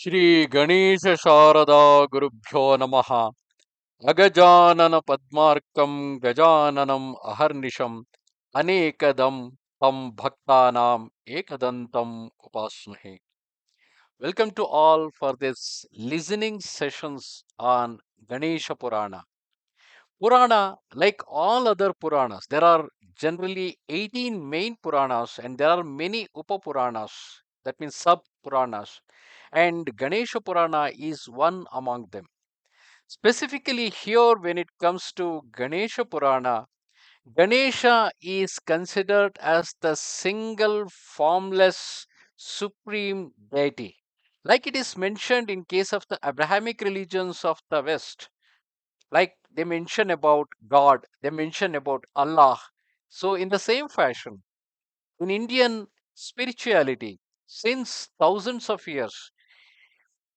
Shri Ganesha Sharada Gurubhyo Namaha Agajanana Padmarkam Gajananam Aharnisham Anekadam Tam Bhaktanam Ekadantam Upasnahe. Welcome to all for this listening sessions on Ganesha Purana. Purana, like all other Puranas, there are generally 18 main Puranas and there are many Upapuranas, that means sub Puranas, and Ganesha Purana is one among them. Specifically, here when it comes to Ganesha Purana, Ganesha is considered as the single formless supreme deity. Like it is mentioned in case of the Abrahamic religions of the West, like they mention about God, they mention about Allah. So, in the same fashion, in Indian spirituality, since thousands of years,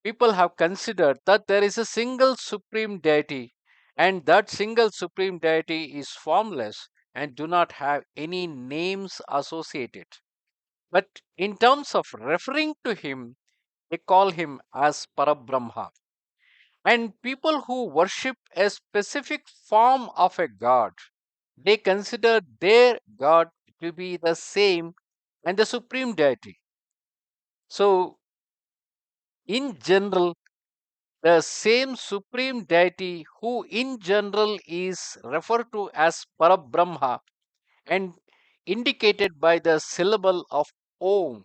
people have considered that there is a single supreme deity, and that single supreme deity is formless and do not have any names associated. But in terms of referring to him, they call him as Parabrahma. And people who worship a specific form of a god, they consider their god to be the same and the supreme deity. So, in general, the same supreme deity who in general is referred to as Parabrahma and indicated by the syllable of Om.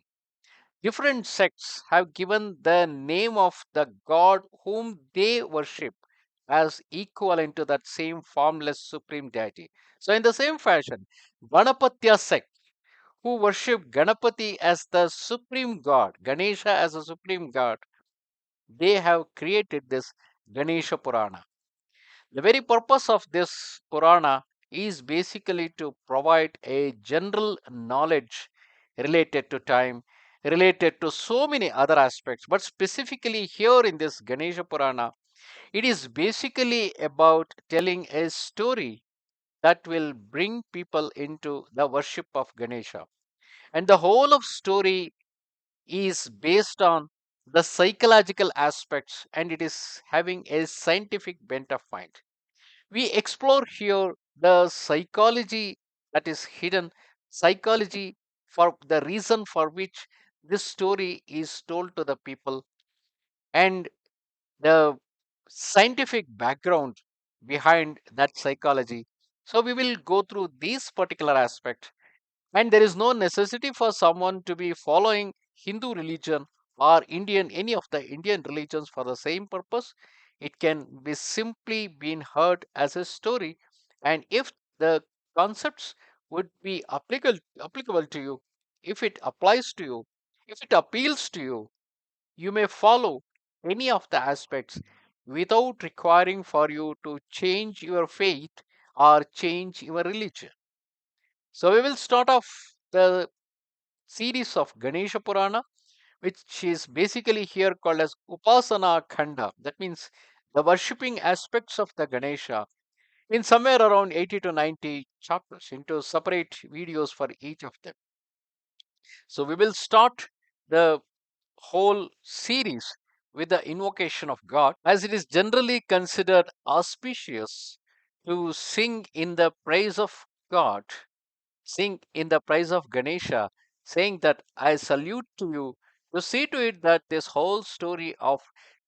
Different sects have given the name of the god whom they worship as equivalent to that same formless supreme deity. So, in the same fashion, Ganapatya sect, who worship Ganapati as the supreme god, Ganesha as a supreme god, they have created this Ganesha Purana. The very purpose of this Purana is basically to provide a general knowledge related to time, related to so many other aspects. But specifically, here in this Ganesha Purana, it is basically about telling a story that will bring people into the worship of Ganesha. And the whole of story is based on the psychological aspects and it is having a scientific bent of mind. We explore here the psychology that is hidden, psychology for the reason for which this story is told to the people, and the scientific background behind that psychology. So, we will go through these particular aspects, and there is no necessity for someone to be following Hindu religion or Indian, any of the Indian religions for the same purpose. It can be simply been heard as a story, and if the concepts would be applicable to you, if it applies to you, if it appeals to you, you may follow any of the aspects without requiring for you to change your faith or change your religion. So we will start off the series of Ganesha Purana, which is basically here called as Upasana Khanda. That means the worshipping aspects of the Ganesha in somewhere around 80 to 90 chapters into separate videos for each of them. So we will start the whole series with the invocation of God, as it is generally considered auspicious to sing in the praise of God, sing in the praise of Ganesha, saying that I salute to you, to see to it that this whole story of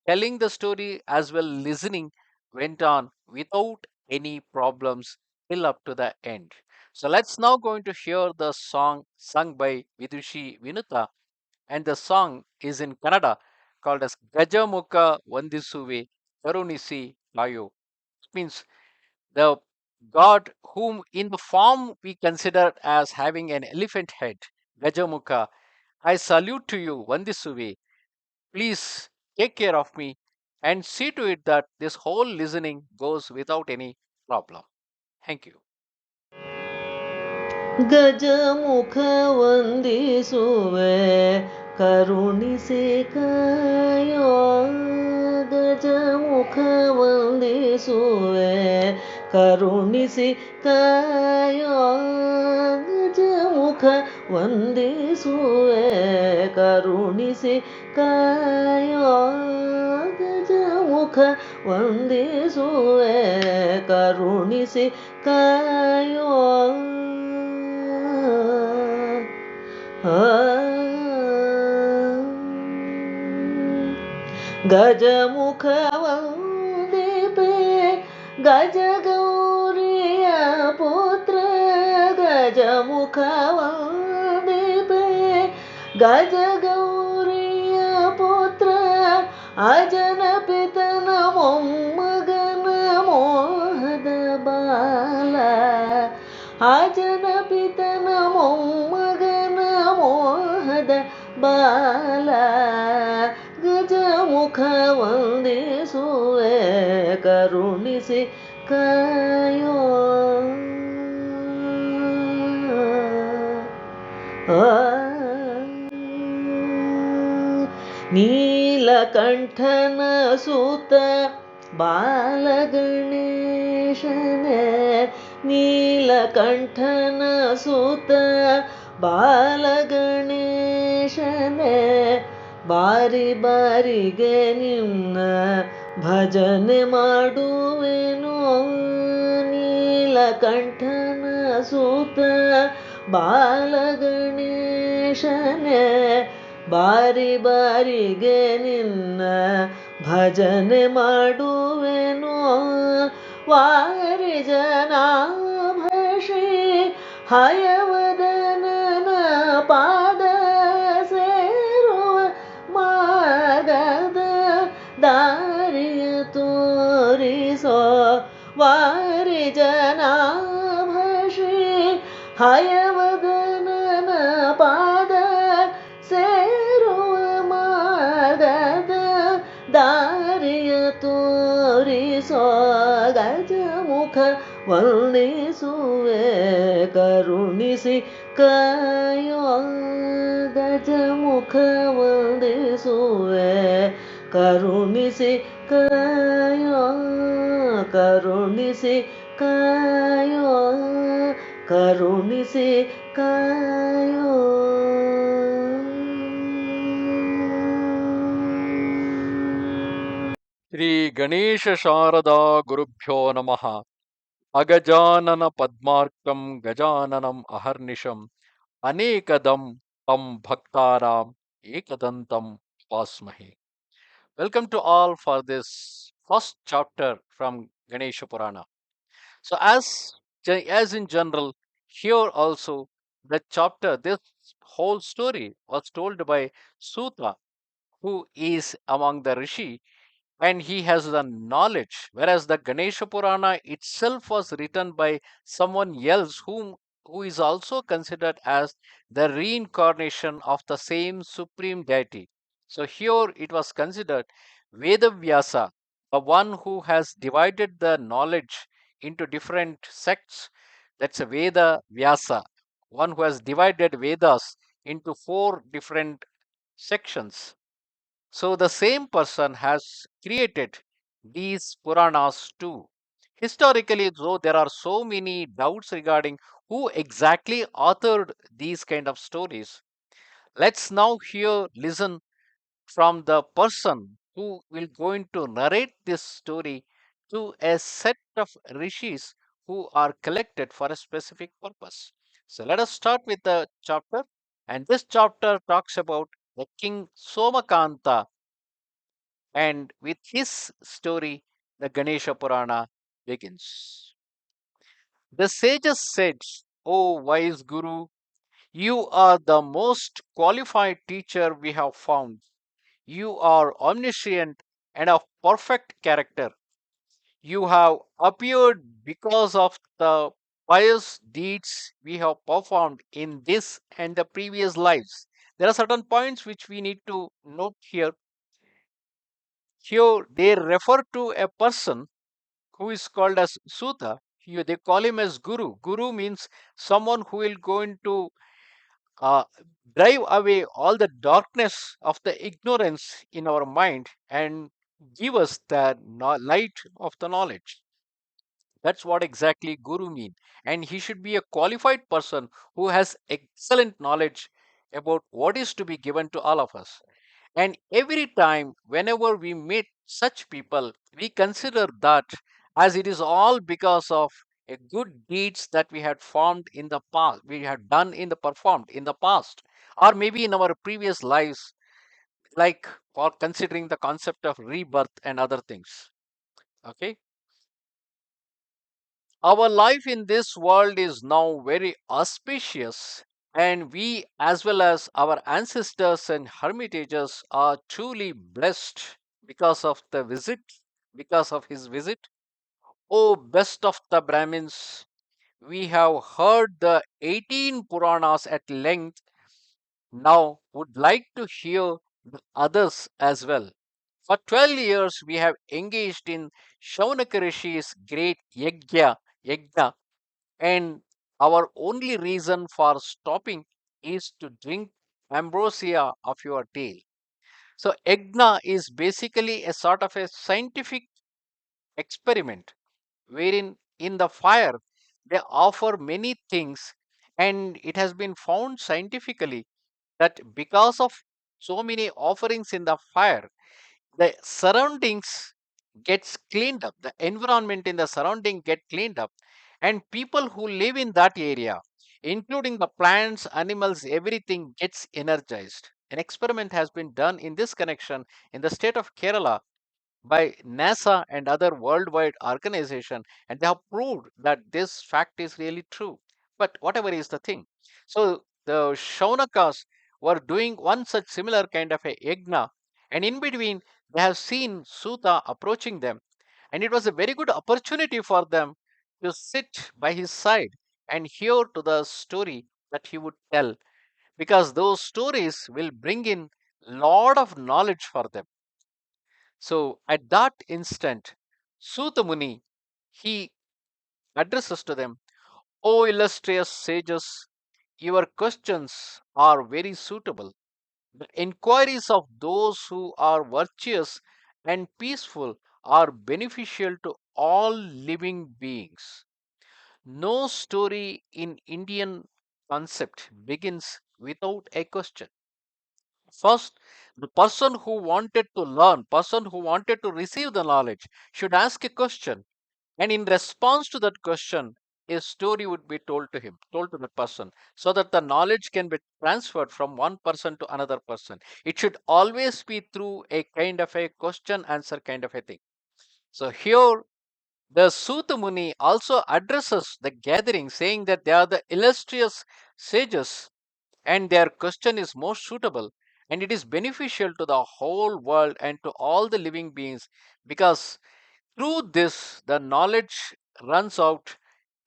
telling the story as well listening went on without any problems till up to the end. So let's now going to hear the song sung by Vidushi Vinuta, and the song is in Kannada called as Gajamukha Vandisuve Karunisi Layo. It means the god whom in the form we consider as having an elephant head, Gajamukha, I salute to you, Vandisuve. Please take care of me and see to it that this whole listening goes without any problem. Thank you. ಗಜಮುಖ ವಂದಿಸುವೆ ಕರುಣಿಸಿ ಕಾಯೋ ಗಜಮುಖ ವಂದಿಸುವೆ ಕರುಣಿಸಿ ಕಾಯೋ ಗಜಮುಖ ವಂದಿಸುವೆ ಕರುಣಿಸಿ ಕಾಯೋ ಮುಖ ವಂದಿಸುವೆ ಕರುಣಿಸಿ ಕಾಯೋ ಗಜಮುಖ ವಂದಿಪೆ ಗಜಗೌರಿಯ ಪುತ್ರ ಗಜಮುಖ ವಂದಿಪೆ ಗಜಗೌರಿಯ ಪುತ್ರ ಅಜನ ಪಿತನ ಮೊಮ್ಮಗನ ಮೋಹದ ಬಾಲ ಅಜನ ಪಿತನ ಮೊಮ್ಮಗನ ಮೋಹದ ಬಾಲ ಗಜಮುಖ ವಂದಿಸುವೆ ಕರುಣಿಸಿ ಕಾಯೋ ನೀಲಕಂಠನ ಸುತ ಬಾಲಗಣೇಶನೇ ನೀಲಕಂಠನ ಸುತ ಬಾಲಗಣೇಶನೇ ಬಾರಿ ಬಾರಿಗೆ ನಿನ್ನ ಭಜನೆ ಮಾಡುವೆನು ನೀಲಕಂಠನ ಸುತ ಬಾಲಗಣೇಶನೇ ಬಾರಿ ಬಾರಿಗೆ ನಿನ್ನ ಭಜನೆ ಮಾಡುವೆನು ವಾರಿ ಜನಾಭಷಿ ಹಯವದನನ ಪಾದ ಸೇರುವ ಮಾರ್ಗದ ದಾರಿಯ ತೋರಿಸೋ ವಾರಿ ಜನಾಭಷಿ ಹಯವದನನ ಪಾದ ಸೇರುವ ಮಾರ್ಗದ ದಾರಿಯ ತೋರಿಸೋ ಗಜಮುಖ ವರ್ಣಿಸುವೆ ಕರುಣಿಸಿ ಕಾಯೋ ಗಜಮುಖ ವಂದಿಸುವೆ ಕರುಣಿಸಿ ಕಾಯೋ ಕರುಣಿಸಿ ಕಾಯೋ ಕರುಣಿಸಿ ಕಾಯೋ ಶ್ರೀ ಗಣೇಶ ಶಾರದಾ ಗುರುಭ್ಯೋ ನಮಃ. ಅಗಜಾನನ ಪದ್ಮಾರ್ಕಂ ಗಜಾನನಂ ಅಹರ್ನಿಶಂ ಅನೇಕದಂ ತಂ ಭಕ್ತಾನಾಂ ಏಕದಂತಂ ಉಪಾಸ್ಮಹೆ. Welcome to all for this first chapter from Ganesha Purana. So as in general, here also the chapter, this whole story was told by Suta, who is among the rishi, and he has the knowledge, whereas the Ganesha Purana itself was written by someone else who is also considered as the reincarnation of the same supreme deity. So here it was considered Vedavyasa, the one who has divided the knowledge into different sects. That's a Veda Vyasa, one who has divided Vedas into 4 different sections. So the same person has created these Puranas too. Historically, though, there are so many doubts regarding who exactly authored these kind of stories. Let's now here listen from the person who will going to narrate this story to a set of rishis who are collected for a specific purpose. So let us start with the chapter, and this chapter talks about the king Somakantha, and with his story, the Ganesha Purana begins. The sages said, O wise Guru, you are the most qualified teacher we have found. You are omniscient and of perfect character. You have appeared because of the pious deeds we have performed in this and the previous lives. There are certain points which we need to note here. Here, they refer to a person who is called as Suta. Here they call him as Guru. Guru means someone who will going to uh, drive away all the darkness of the ignorance in our mind and give us the light of the knowledge. That's what exactly Guru mean. And he should be a qualified person who has excellent knowledge about what is to be given to all of us. And every time, whenever we meet such people, we consider that as it is all because of a good deeds that we had formed in the past, we had done in the performed in the past, or maybe in our previous lives, like for considering the concept of rebirth and other things. Okay, our life in this world is now very auspicious, and we, as well as our ancestors and hermitages, are truly blessed because of the visit, because of his visit. O best of the Brahmins, we have heard the 18 Puranas at length, now would like to hear the others as well. For 12 years, we have engaged in Shaunaka Rishi's great yajna, and our only reason for stopping is to drink ambrosia of your tale. So, yajna is basically a sort of a scientific experiment wherein in the fire they offer many things, and it has been found scientifically that because of so many offerings in the fire, the surroundings gets cleaned up, the environment in the surrounding get cleaned up, and people who live in that area, including the plants, animals, everything gets energized. An experiment has been done in this connection in the state of Kerala by NASA and other worldwide organization, and they have proved that this fact is really true. But whatever is the thing, so the Shaunakas were doing one such similar kind of a yagna, and in between they have seen Suta approaching them, and it was a very good opportunity for them to sit by his side and hear to the story that he would tell, because those stories will bring in lot of knowledge for them. So at that instant, Suta Muni, he addresses to them, O illustrious sages, your questions are very suitable. The inquiries of those who are virtuous and peaceful are beneficial to all living beings. No story in Indian concept begins without a question. First, the person who wanted to learn, person who wanted to receive the knowledge, should ask a question. And in response to that question, a story would be told to him, told to the person, so that the knowledge can be transferred from one person to another person. It should always be through a kind of a question answer kind of a thing. So here, the Suta Muni also addresses the gathering, saying that they are the illustrious sages and their question is most suitable, and it is beneficial to the whole world and to all the living beings, because through this the knowledge runs out,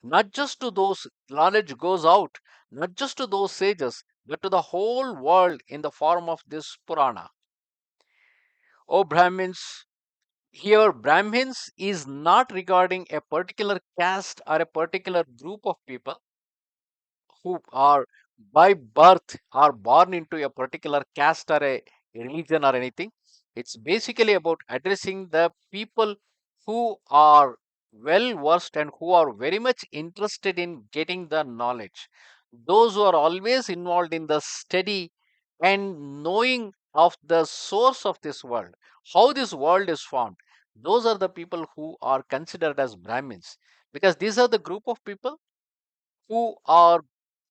not just to those, knowledge goes out not just to those sages, but to the whole world in the form of this Purana. O Brahmins, here Brahmins is not regarding a particular caste or a particular group of people who are by birth are born into a particular caste or a religion or anything. It's basically about addressing the people who are well versed and who are very much interested in getting the knowledge. Those who are always involved in the study and knowing of the source of this world, how this world is formed. Those are the people who are considered as Brahmins, because these are the group of people who are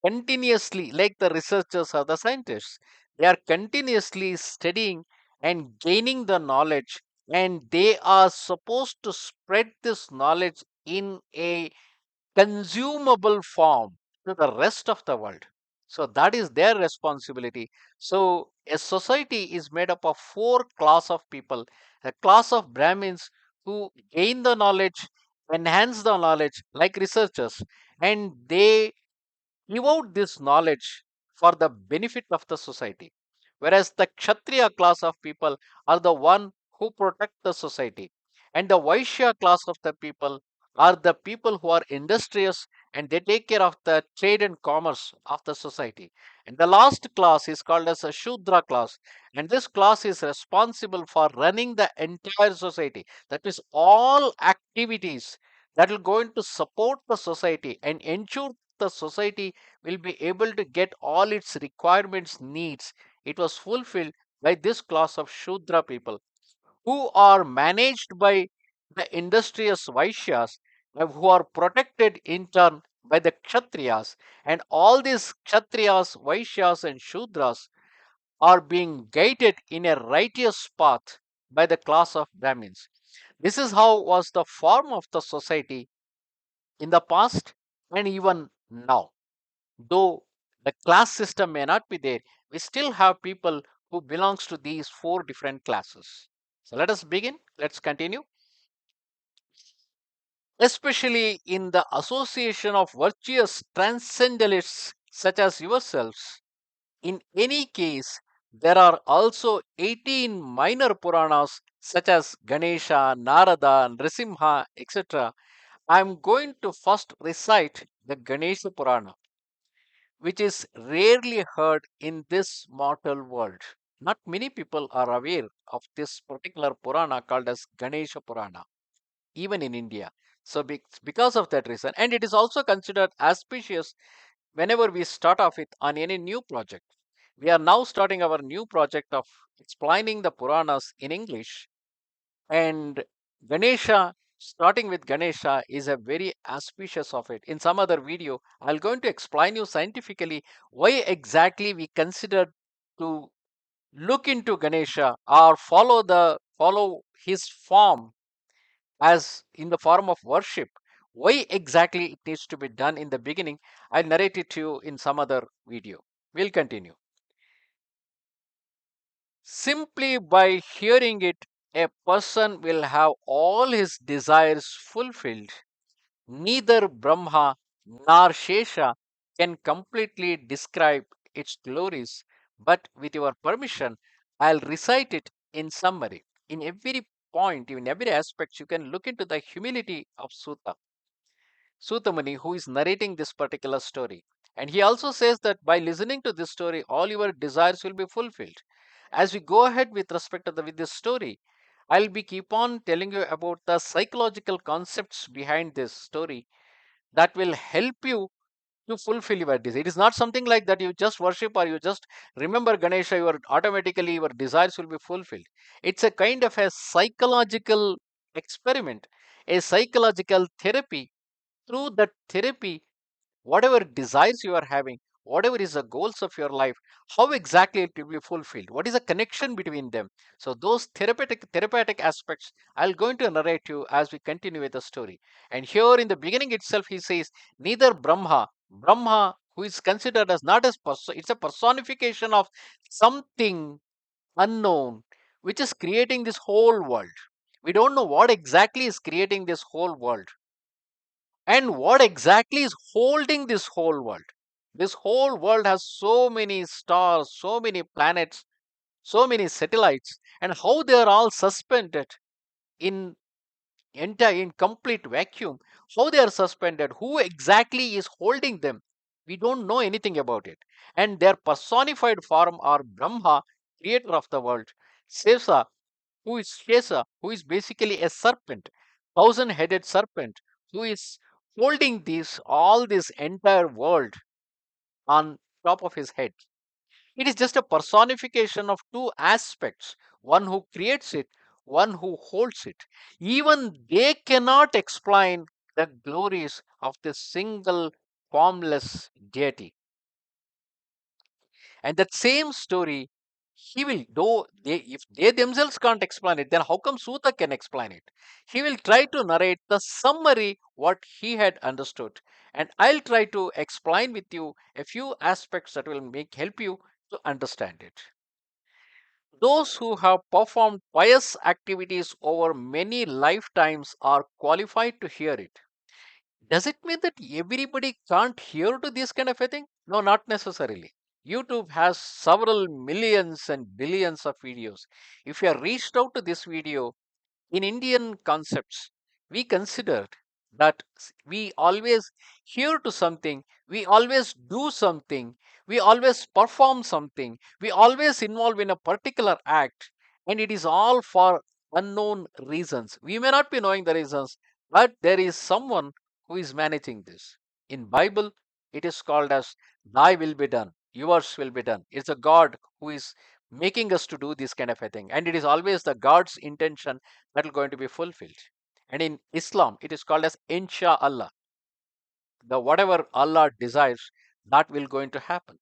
continuously, like the researchers or the scientists, they are continuously studying and gaining the knowledge, and they are supposed to spread this knowledge in a consumable form to the rest of the world. So that is their responsibility. So a society is made up of four class of people: a class of Brahmins who gain the knowledge, enhance the knowledge like researchers, and they give out this knowledge for the benefit of the society. Whereas the Kshatriya class of people are the one who protect the society. And the Vaishya class of the people are the people who are industrious and they take care of the trade and commerce of the society. And the last class is called as a Shudra class. And this class is responsible for running the entire society. That is all activities that will going to support the society and ensure the society will be able to get all its requirements, needs. It was fulfilled by this class of Shudra people. who are managed by the industrious Vaishyas, who are protected in turn by the Kshatriyas. And all these Kshatriyas, Vaishyas, and Shudras are being guided in a righteous path by the class of Brahmins. This is how was the form of the society in the past and even now. Though the class system may not be there, we still have people who belongs to these four different classes. So let us begin. Let's continue. Especially in the association of virtuous transcendentalists such as yourselves. In any case, there are also 18 minor Puranas such as Ganesha, Narada, Nrisimha, etc. I am going to first recite the Ganesha Purana, which is rarely heard in this mortal world. Not many people are aware of this particular Purana called as Ganesha Purana, even in India. So, because of that reason, and it is also considered auspicious whenever we start off with on any new project. We are now starting our new project of explaining the Puranas in English, and Ganesha, starting with Ganesha, is a very auspicious of it. In some other video, I'll going to explain you scientifically why exactly we consider to look into Ganesha or follow his form as in the form of worship. Why exactly it needs to be done in the beginning, I'll narrate it to you in some other video. We'll continue. Simply by hearing it, a person will have all his desires fulfilled. Neither Brahma nor Shesha can completely describe its glories, but with your permission, I'll recite it in summary. In every point, in every aspect, you can look into the humility of Suta. Sutamani, who is narrating this particular story. And he also says that by listening to this story, all your desires will be fulfilled. As we go ahead with respect to with this story, I'll be keep on telling you about the psychological concepts behind this story that will help you to fulfill your desire. It is not something like that you just worship or you just remember Ganesha, automatically your desires will be fulfilled. It's a kind of a psychological experiment, a psychological therapy. Through that therapy, whatever desires you are having, whatever is the goals of your life, how exactly it will be fulfilled, what is the connection between them. So those therapeutic aspects I'll going to narrate you as we continue with the story. And here in the beginning itself he says, neither Brahma, who is considered as not as it's a personification of something unknown which is creating this whole world. We don't know what exactly is creating this whole world and what exactly is holding this whole world. This whole world has so many stars, so many planets, so many satellites, and how they are all suspended in in complete vacuum. How they are suspended, who exactly is holding them, we don't know anything about it. And their personified form are Brahma, creator of the world, Shesa, who is basically a serpent, thousand-headed serpent, who is holding this entire world on top of his head. It is just a personification of two aspects, one who creates it, one who holds it. Even they cannot explain the glories of this single formless deity. And that same story, he will, though they, if they themselves can't explain it, then how come Suta can explain it? He will try to narrate the summary what he had understood. And I'll try to explain with you a few aspects that will help you to understand it. Those who have performed pious activities over many lifetimes are qualified to hear it. Does it mean that everybody can't hear to this kind of a thing? No, not necessarily. YouTube has several millions and billions of videos. If you are reached out to this video, in Indian concepts, we considered that we always hear to something, we always do something, we always perform something, we always involve in a particular act, and it is all for unknown reasons. We may not be knowing the reasons, but there is someone who is managing this. In Bible, it is called as thy will be done, yours will be done. It's a God who is making us to do this kind of a thing. And it is always the God's intention that will going to be fulfilled. And in Islam, it is called as Insha'Allah. The whatever Allah desires, that will going to happen.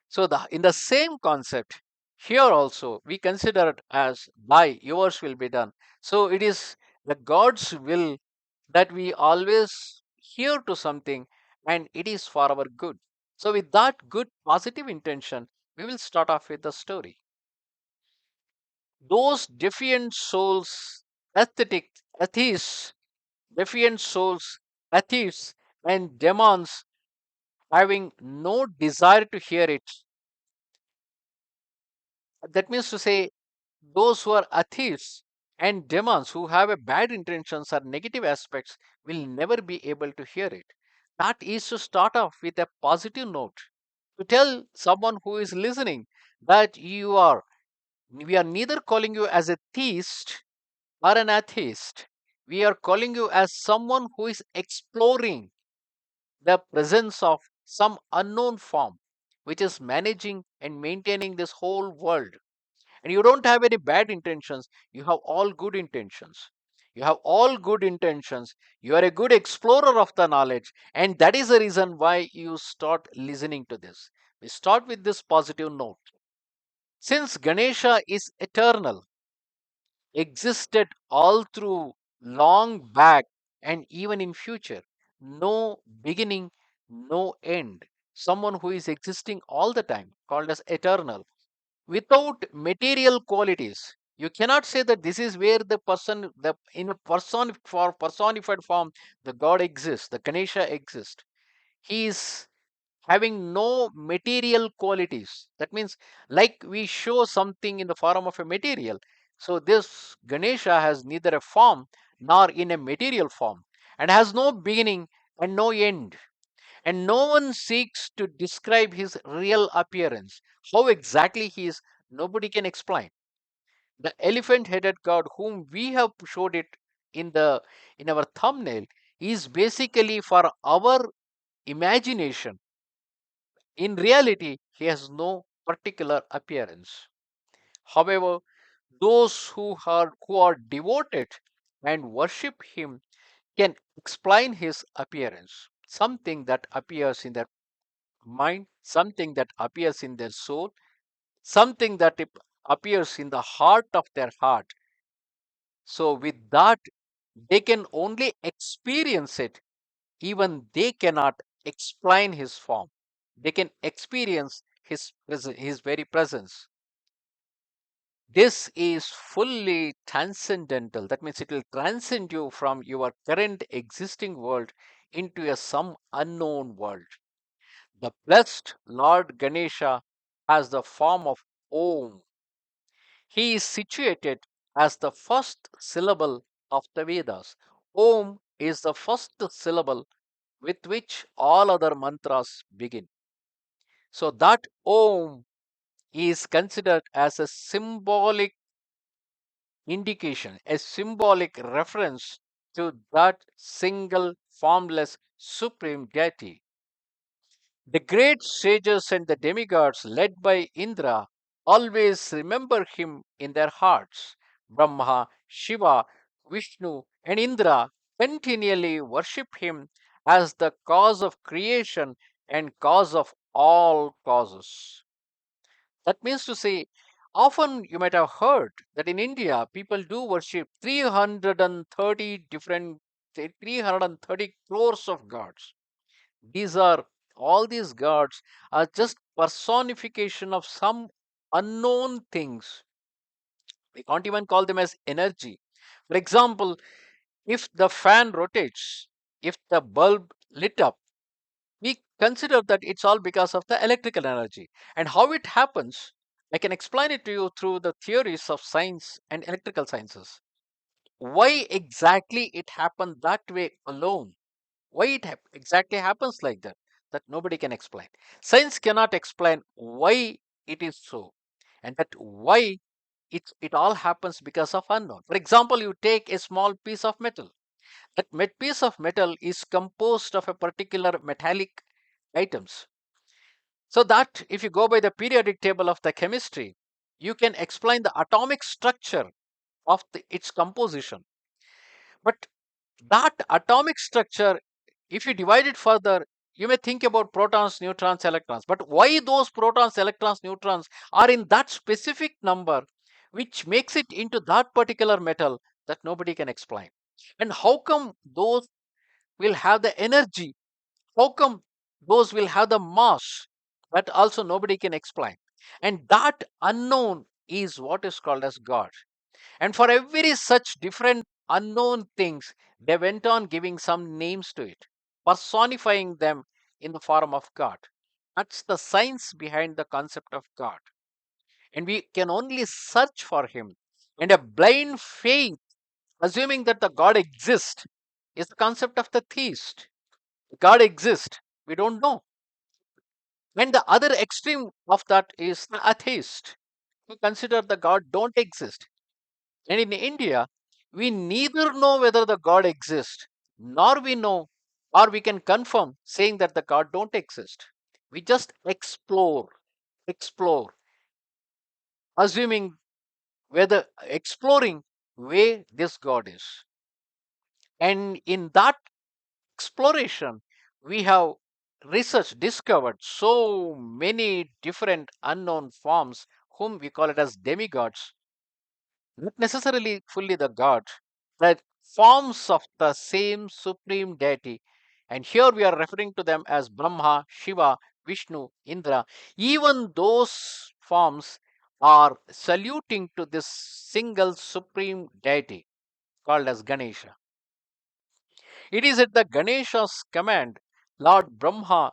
So in the same concept, here also we consider it as thy, yours will be done. So it is the God's will that we always hear to something and it is for our good. So with that good positive intention, we will start off with the story. Those defiant souls, aesthetic, atheists, defiant souls, atheists, and demons having no desire to hear it. That means to say, those who are atheists and demons who have a bad intentions or negative aspects will never be able to hear it. That is to start off with a positive note. To tell someone who is listening that we are neither calling you as a theist or an atheist. We are calling you as someone who is exploring the presence of some unknown form which is managing and maintaining this whole world. And you don't have any bad intentions, you have all good intentions. You have all good intentions. You are a good explorer of the knowledge, and that is the reason why you start listening to this. We start with this positive note. Since Ganesha is eternal, existed all through long back and even in future, no beginning, no end, someone who is existing all the time, called as eternal, without material qualities. You cannot say that this is where the person, the in a person for personified form, the God exists, the Ganesha exists. He is having no material qualities. That means, like we show something in the form of a material. So this Ganesha has neither a form nor in a material form, and has no beginning and no end. And no one seeks to describe his real appearance. How exactly he is, nobody can explain. The elephant-headed god, whom we have showed it in our thumbnail, is basically for our imagination. In reality, he has no particular appearance. However, those who are devoted and worship him can explain his appearance. Something that appears in their mind, something that appears in their soul, something that appears in the heart of their heart. So, with that, they can only experience it. Even they cannot explain his form. They can experience his very presence. This is fully transcendental. That means it will transcend you from your current existing world into a some unknown world. The blessed Lord Ganesha has the form of Om. He is situated as the first syllable of the Vedas. Om is the first syllable with which all other mantras begin. So that Om is considered as a symbolic indication, a symbolic reference to that single formless supreme deity. The great sages and the demigods led by Indra always remember him in their hearts. Brahma, Shiva, Vishnu, and Indra continually worship him as the cause of creation and cause of all causes. That means to say, often you might have heard that in India people do worship 330 different, 330 crores of gods. These are all these gods are just personification of some unknown things. We can't even call them as energy. For example, if the fan rotates, if the bulb lit up, we consider that it's all because of the electrical energy. And how it happens, I can explain it to you through the theories of science and electrical sciences. Why exactly it happened that way alone? Why it exactly happens like that? That nobody can explain. Science cannot explain why it is so, and that why it all happens because of unknown. For example, you take a small piece of metal. That piece of metal is composed of a particular metallic items. So that if you go by the periodic table of the chemistry, you can explain the atomic structure of its composition. But that atomic structure, if you divide it further, you may think about protons, neutrons, electrons. But why those protons, electrons, neutrons are in that specific number, which makes it into that particular metal, that nobody can explain. And how come those will have the energy? How come those will have the mass? That also nobody can explain. And that unknown is what is called as God. And for every such different unknown things, they went on giving some names to it, personifying them in the form of God. That's the science behind the concept of God. And we can only search for Him. And a blind faith, assuming that the God exists, is the concept of the theist. God exists. We don't know. And the other extreme of that is the atheist, who consider the God don't exist. And in India, we neither know whether the God exists, nor we know, or we can confirm saying that the God don't exist. We just explore, assuming whether exploring where this God is. And in that exploration, we have research discovered so many different unknown forms, whom we call it as demigods, not necessarily fully the God, but forms of the same supreme deity. And here we are referring to them as Brahma, Shiva, Vishnu, Indra. Even those forms are saluting to this single supreme deity called as Ganesha. It is at the Ganesha's command, Lord Brahma,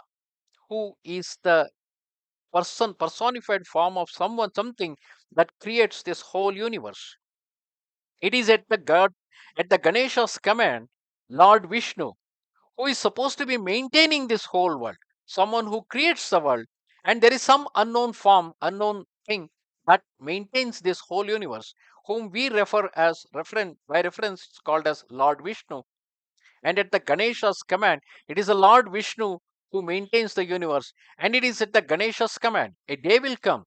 who is the personified form of someone, something that creates this whole universe. It is at the Ganesha's command, Lord Vishnu, who is supposed to be maintaining this whole world, someone who creates the world, and there is some unknown form, unknown thing that maintains this whole universe, whom we refer as by reference called as Lord Vishnu. And at the Ganesha's command, it is the Lord Vishnu who maintains the universe. And it is at the Ganesha's command, a day will come,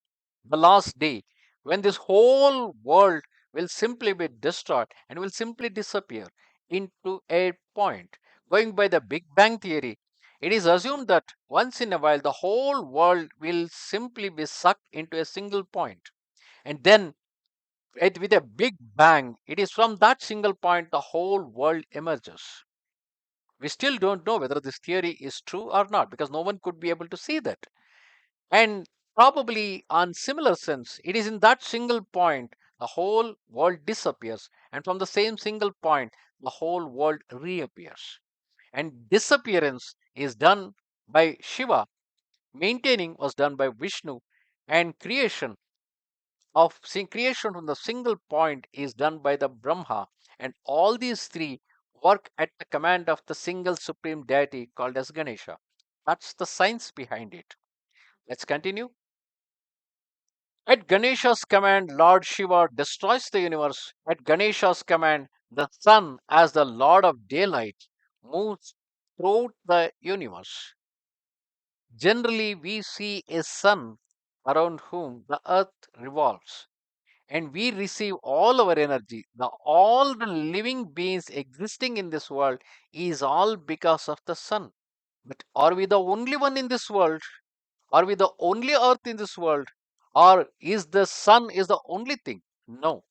the last day, when this whole world will simply be destroyed and will simply disappear into a point. Going by the Big Bang theory, it is assumed that once in a while the whole world will simply be sucked into a single point. And then, with a big bang, it is from that single point the whole world emerges. We still don't know whether this theory is true or not, because no one could be able to see that. And probably on similar sense, it is in that single point the whole world disappears, and from the same single point the whole world reappears. And disappearance is done by Shiva, maintaining was done by Vishnu, and creation from the single point is done by the Brahma. And all these three work at the command of the single supreme deity called as Ganesha. That's the science behind it. Let's continue. At Ganesha's command, Lord Shiva destroys the universe. At Ganesha's command, the sun, as the Lord of daylight, moves throughout the universe. Generally, we see a sun around whom the earth revolves, and we receive all our energy. All the living beings existing in this world is all because of the sun. But are we the only one in this world? Are we the only earth in this world? Or is the sun is the only thing? No.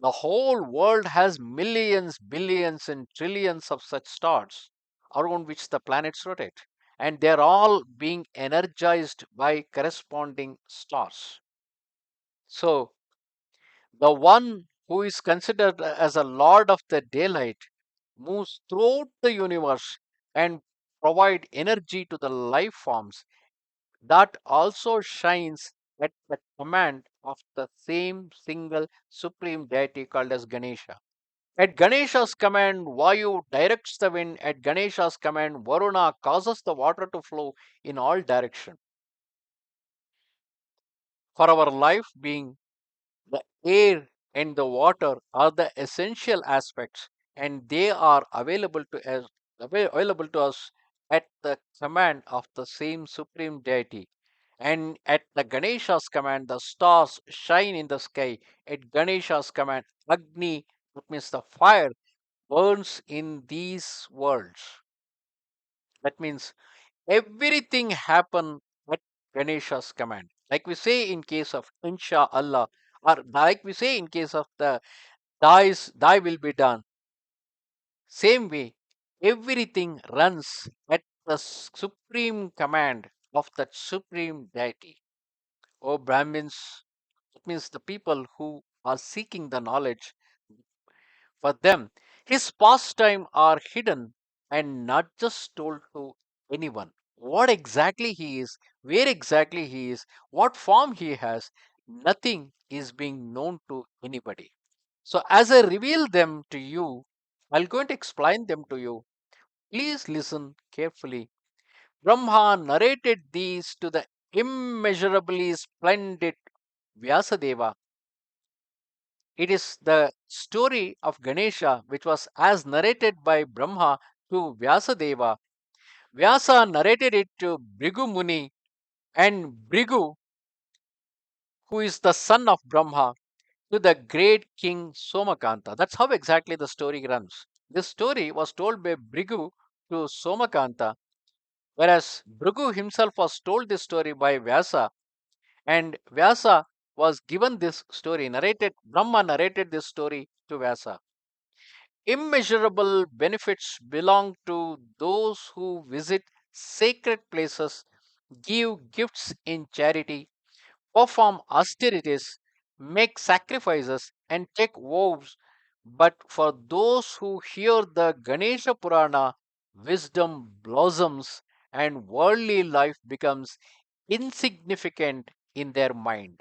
The whole world has millions, billions, and trillions of such stars around which the planets rotate. And they're all being energized by corresponding stars. So the one who is considered as a lord of the daylight moves throughout the universe and provide energy to the life forms that also shines at the command of the same single supreme deity called as Ganesha. At Ganesha's command, Vayu directs the wind. At Ganesha's command, Varuna causes the water to flow in all directions. For our life being, the air and the water are the essential aspects, and they are available to us at the command of the same supreme deity. And at the Ganesha's command, the stars shine in the sky. At Ganesha's command, Agni, that means the fire, burns in these worlds. That means everything happen at Ganesha's command. Like we say in case of Insha Allah, or like we say in case of the thy will be done. Same way, everything runs at the supreme command of that supreme deity. O Brahmins, it means the people who are seeking the knowledge, for them, his pastime are hidden and not just told to anyone. What exactly he is, where exactly he is, what form he has, nothing is being known to anybody. So, as I reveal them to you, I'll going to explain them to you. Please listen carefully. Brahma narrated these to the immeasurably splendid Vyasadeva. It is the story of Ganesha which was as narrated by Brahma to Vyasadeva. Vyasa narrated it to Bhrigu Muni, and Bhrigu, who is the son of Brahma, to the great king Somakantha. That's how exactly the story runs. This story was told by Bhrigu to Somakantha, whereas Bhrigu himself was told this story by Vyasa, and Vyasa was given this story, narrated, Brahma narrated this story to Vyasa. Immeasurable benefits belong to those who visit sacred places, give gifts in charity, perform austerities, make sacrifices, and take vows. But for those who hear the Ganesha Purana, wisdom blossoms and worldly life becomes insignificant in their mind.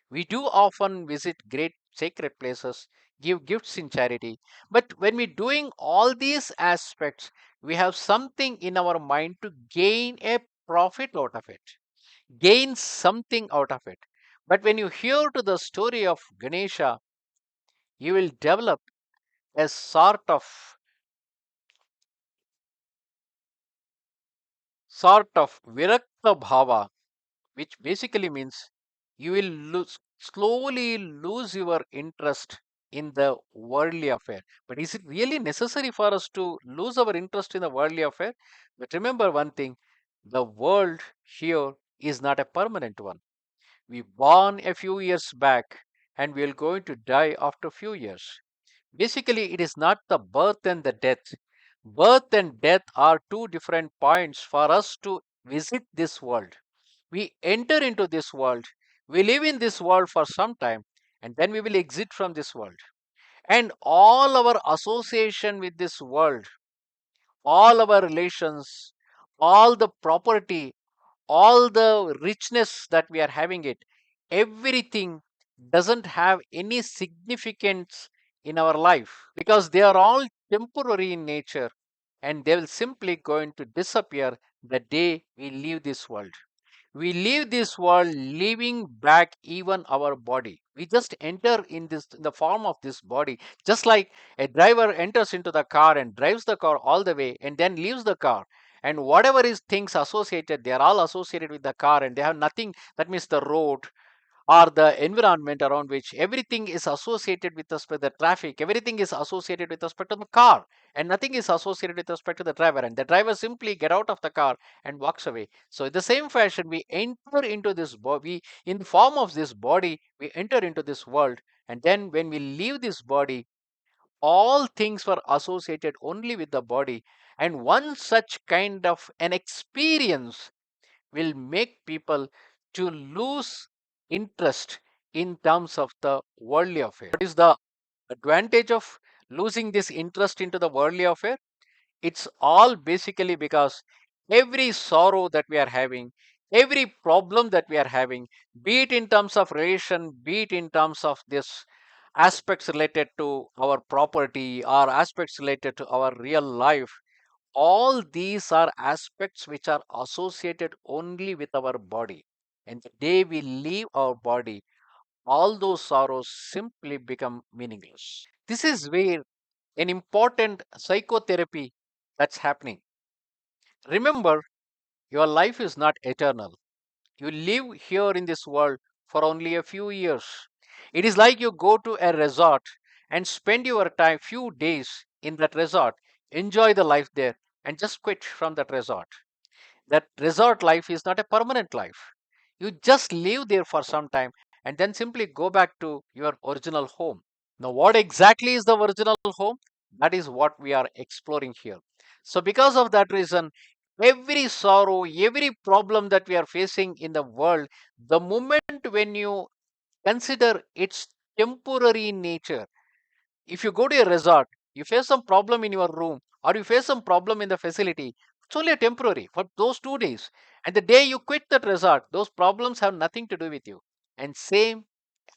We do often visit great sacred places, give gifts in charity, but when we're doing all these aspects, we have something in our mind to gain a profit out of it, gain something out of it. But when you hear to the story of Ganesha, you will develop a sort of virakta bhava, which basically means you will slowly lose your interest in the worldly affair. But is it really necessary for us to lose our interest in the worldly affair? But remember one thing, the world here is not a permanent one. We born a few years back and we are going to die after a few years. Basically, it is not the birth and the death. Birth and death are two different points for us to visit this world. We enter into this world, we live in this world for some time, and then we will exit from this world. And all our association with this world, all our relations, all the property, all the richness that we are having it, everything doesn't have any significance in our life because they are all temporary in nature and they will simply going to disappear the day we leave this world. We leave this world leaving back even our body. We just enter in this in the form of this body, just like a driver enters into the car and drives the car all the way and then leaves the car, and whatever is things associated, they are all associated with the car and they have nothing. That means the road or the environment around which everything is associated with respect to the traffic, everything is associated with respect to the car, and nothing is associated with respect to the driver, and the driver simply get out of the car and walks away. So in the same fashion, we enter into this body in the form of this body, we enter into this world, and then when we leave this body, all things were associated only with the body, and one such kind of an experience will make people to lose interest in terms of the worldly affair. What is the advantage of losing this interest into the worldly affair? It's all basically because every sorrow that we are having, every problem that we are having, be it in terms of relation, be it in terms of this aspects related to our property or aspects related to our real life, all these are aspects which are associated only with our body. And the day we leave our body, all those sorrows simply become meaningless. This is where an important psychotherapy that's happening. Remember, your life is not eternal. You live here in this world for only a few years. It is like you go to a resort and spend your time, few days in that resort, enjoy the life there, and just quit from that resort. That resort life is not a permanent life. You just live there for some time and then simply go back to your original home. Now, what exactly is the original home? That is what we are exploring here. So, because of that reason, every sorrow, every problem that we are facing in the world, the moment when you consider its temporary nature, if you go to a resort, you face some problem in your room or you face some problem in the facility, it's only a temporary for those 2 days. And the day you quit that resort, those problems have nothing to do with you. And same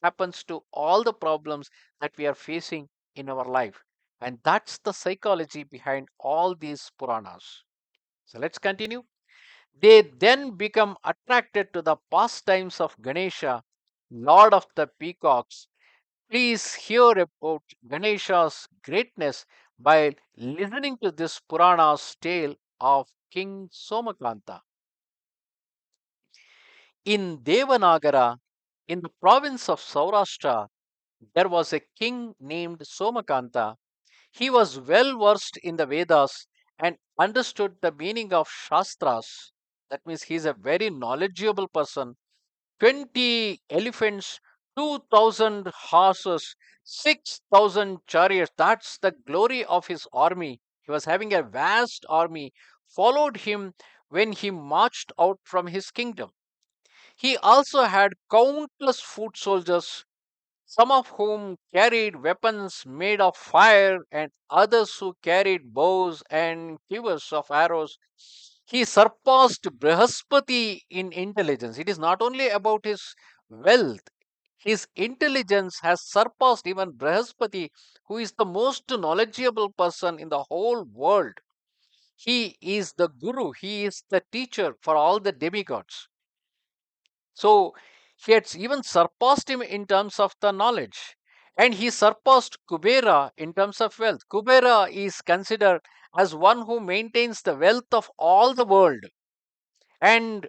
happens to all the problems that we are facing in our life. And that's the psychology behind all these Puranas. So let's continue. They then become attracted to the pastimes of Ganesha, Lord of the Peacocks. Please hear about Ganesha's greatness by listening to this Purana's tale of King Somakantha. In Devanagara, in the province of Saurashtra, there was a king named Somakantha. He was well versed in the Vedas and understood the meaning of Shastras. That means he is a very knowledgeable person. 20 elephants, 2,000 horses, 6,000 chariots. That's the glory of his army. He was having a vast army, followed him when he marched out from his kingdom. He also had countless foot soldiers, some of whom carried weapons made of fire, and others who carried bows and quivers of arrows. He surpassed Brihaspati in intelligence. It is not only about his wealth, his intelligence has surpassed even Brihaspati, who is the most knowledgeable person in the whole world. He is the guru, he is the teacher for all the demigods. So he had even surpassed him in terms of the knowledge. And he surpassed Kubera in terms of wealth. Kubera is considered as one who maintains the wealth of all the world. And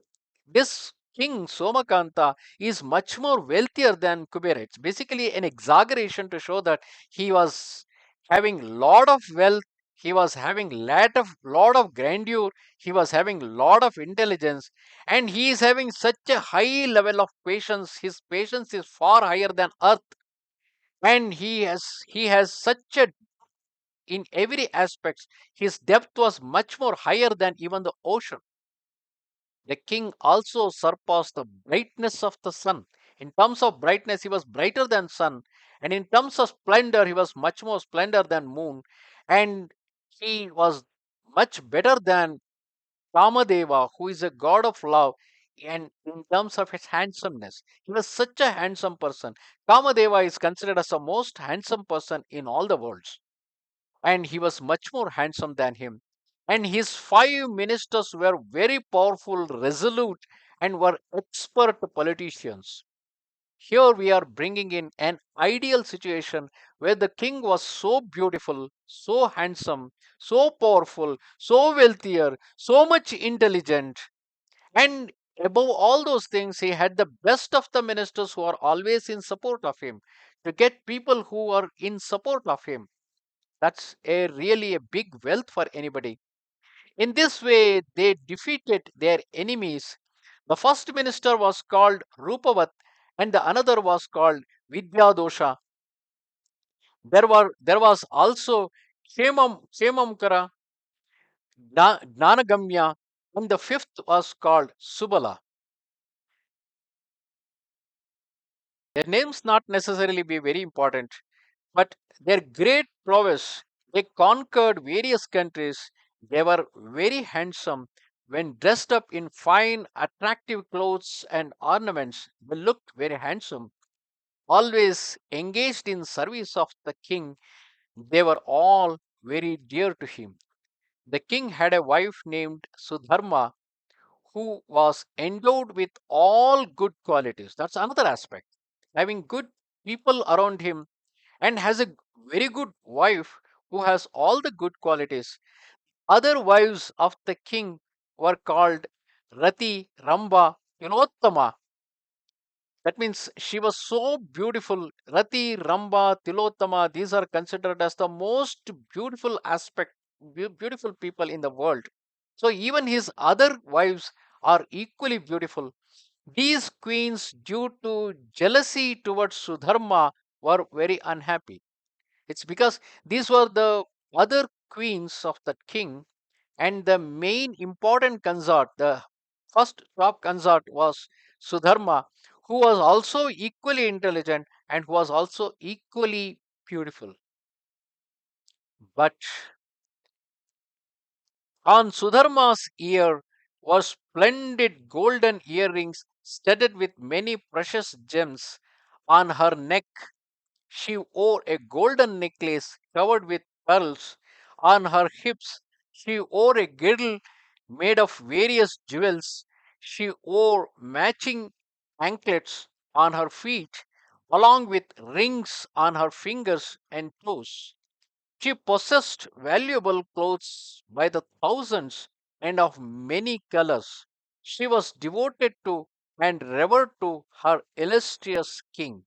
this king Somakanta is much more wealthier than Kubera. It's basically an exaggeration to show that he was having lot of wealth, he was having lot of grandeur, he was having lot of intelligence, and he is having such a high level of patience. His patience is far higher than earth, and he has such a in every aspect. His depth was much more higher than even the ocean. The king also surpassed the brightness of the sun. In terms of brightness, he was brighter than sun, and in terms of splendor, he was much more splendor than moon, and he was much better than Kamadeva, who is a god of love, and in terms of his handsomeness, he was such a handsome person. Kamadeva is considered as the most handsome person in all the worlds, and he was much more handsome than him. And his 5 ministers were very powerful, resolute, and were expert politicians. Here we are bringing in an ideal situation where the king was so beautiful, so handsome, so powerful, so wealthier, so much intelligent, and above all those things, he had the best of the ministers who are always in support of him. To get people who are in support of him, that's a really a big wealth for anybody. In this way, they defeated their enemies. The first minister was called Rupavat, and the another was called Vidya. There was also Kshemamkara, Gnanagamya, and the fifth was called Subala. Their names not necessarily be very important, but their great prowess, they conquered various countries. They were very handsome. When dressed up in fine, attractive clothes and ornaments, they looked very handsome. Always engaged in service of the king, they were all very dear to him. The king had a wife named Sudharma who was endowed with all good qualities. That's another aspect. Having good people around him and has a very good wife who has all the good qualities. Other wives of the king were called Rati, Ramba, Yunottama. That means she was so beautiful. Rati, Ramba, Tilottama, these are considered as the most beautiful beautiful people in the world. So even his other wives are equally beautiful. These queens, due to jealousy towards Sudharma, were very unhappy. It's because these were the other queens of that king, and the main important consort, the first top consort, was Sudharma, who was also equally intelligent and who was also equally beautiful. But on Sudharma's ear were splendid golden earrings studded with many precious gems. On her neck she wore a golden necklace covered with pearls. On her hips, she wore a girdle made of various jewels. She wore matching anklets on her feet, along with rings on her fingers and toes. She possessed valuable clothes by the thousands and of many colors. She was devoted to and revered to her illustrious king.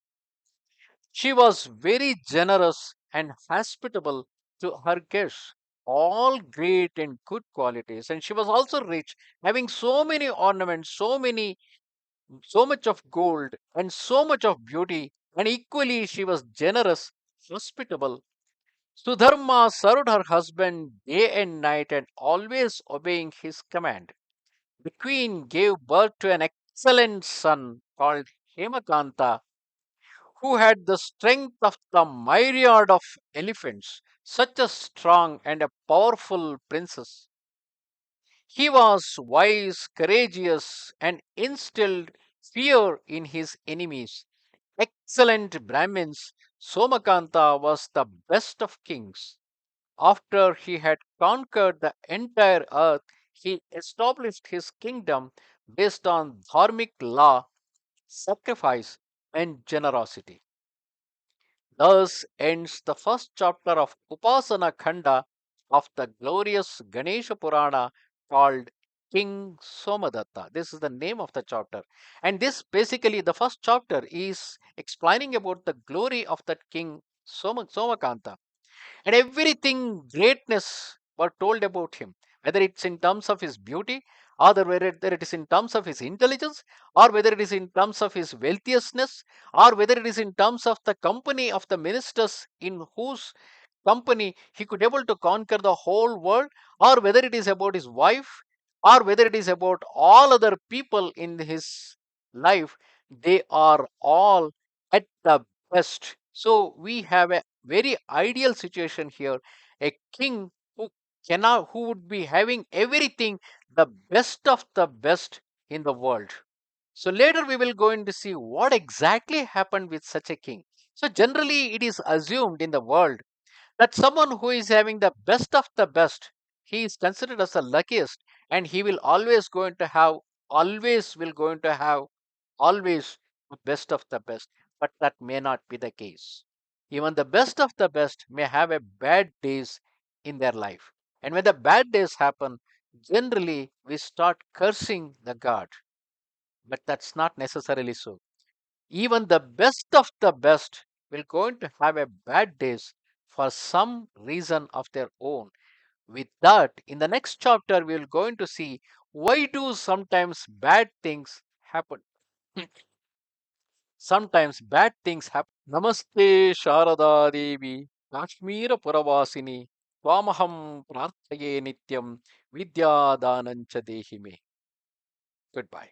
She was very generous and hospitable to her guests, all great and good qualities. And she was also rich, having so many ornaments, so much of gold, and so much of beauty. And equally, she was generous, hospitable. Sudharma served her husband day and night and always obeying his command. The queen gave birth to an excellent son called Hemakanta, who had the strength of the myriad of elephants, such a strong and a powerful princess. He was wise, courageous, and instilled fear in his enemies. Excellent Brahmins, Somakantha was the best of kings. After he had conquered the entire earth, he established his kingdom based on dharmic law, sacrifice, and generosity. Thus ends the first chapter of Upasana Khanda of the glorious Ganesha Purana called King Somadatta. This is the name of the chapter. And this basically, the first chapter is explaining about the glory of that king Somakantha, and everything greatness were told about him, whether it's in terms of his beauty, or whether it is in terms of his intelligence, or whether it is in terms of his wealthiestness, or whether it is in terms of the company of the ministers in whose company he could able to conquer the whole world, or whether it is about his wife, or whether it is about all other people in his life. They are all at the best. So we have a very ideal situation here, a king who who would be having everything, the best of the best in the world. So later we will go in to see what exactly happened with such a king. So generally it is assumed in the world that someone who is having the best of the best, he is considered as the luckiest, and he will always will going to have always the best of the best. But that may not be the case. Even the best of the best may have a bad days in their life, and when the bad days happen, generally we start cursing the god. But that's not necessarily so. Even the best of the best will going to have a bad days for some reason of their own. With that, in the next chapter we will going to see why do sometimes bad things happen. Sometimes bad things happen. Namaste Sharada Devi, Kashmira Puravasini, Twamaham Prarthaye Nityam, Vidya Danancha Dehime. Goodbye.